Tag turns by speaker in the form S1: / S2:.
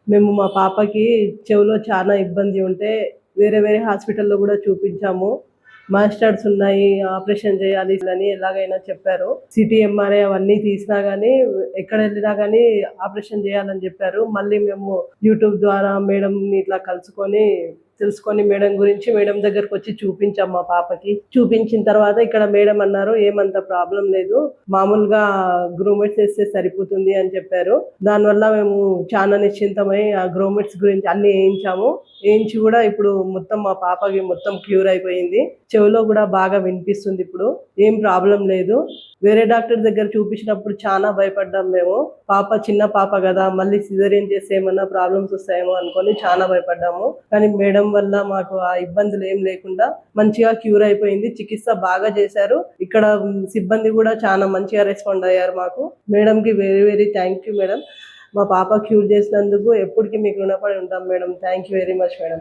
S1: మేము మా పాపకి చెవిలో చాలా ఇబ్బంది ఉంటే వేరే వేరే హాస్పిటల్‌లో గూడా చూపించాము. మాస్టర్స్ ఉన్నాయి, ఆపరేషన్ చేయాలి అని ఎలాగైనా చెప్పారు. సిటీ, ఎంఆర్ఐ అవన్నీ తీసినా గానీ ఎక్కడెళ్ళినా గానీ ఆపరేషన్ చేయాలని జెప్పారు. మళ్ళీ మేము యూట్యూబ్ ద్వారా మేడంని ఇట్లా కలుసుకొని తెలుసుకొని మేడం గురించి మేడం దగ్గరకొచ్చి చూపించాం మా పాపకి. చూపించిన తర్వాత ఇక్కడ మేడం అన్నారు, "ఏమంత ప్రాబ్లమ్ లేదు. మామూలుగా గ్రోమెట్స్ ఏస్తే సరిపోతుంది" అని చెప్పారు. దానివల్ల మేము చాలా నిశ్చింతమై ఆ గ్రోమెట్స్ గురించి అన్నీ ఏయించాము. ఏయించి గూడా ఇప్పుడు మొత్తం మా పాపకి మొత్తం క్యూర్ అయిపోయింది. చెవిలో గూడా బాగా వినిపిస్తుంది ఇప్పుడు. ఏం ప్రాబ్లమ్ లేదు. వేరే డాక్టర్ దగ్గర చూపించినప్పుడు చాలా భయపడ్డాం మేము. పాప చిన్న పాప గదా! మళ్ళీ సిజేరియన్ చేస్తే ఏమన్నా ప్రాబ్లమ్స్ వస్తాయేమో అనుకోని చాలా భయపడ్డాము. కానీ మేడం వల్ల మాకు ఆ ఇబ్బందులేం లేకుండా మంచిగా క్యూర్ అయిపోయింది. చికిత్స బాగా చేశారు. ఇక్కడ సిబ్బంది గూడా చాలా మంచిగా రెస్పాండ్ అయ్యారు మాకు. మేడంకి very very thank you madam. మా పాప క్యూర్ చేసినందుకు ఎప్పటికి మీకు రుణపడి ఉంటాం madam. Thank you very much madam.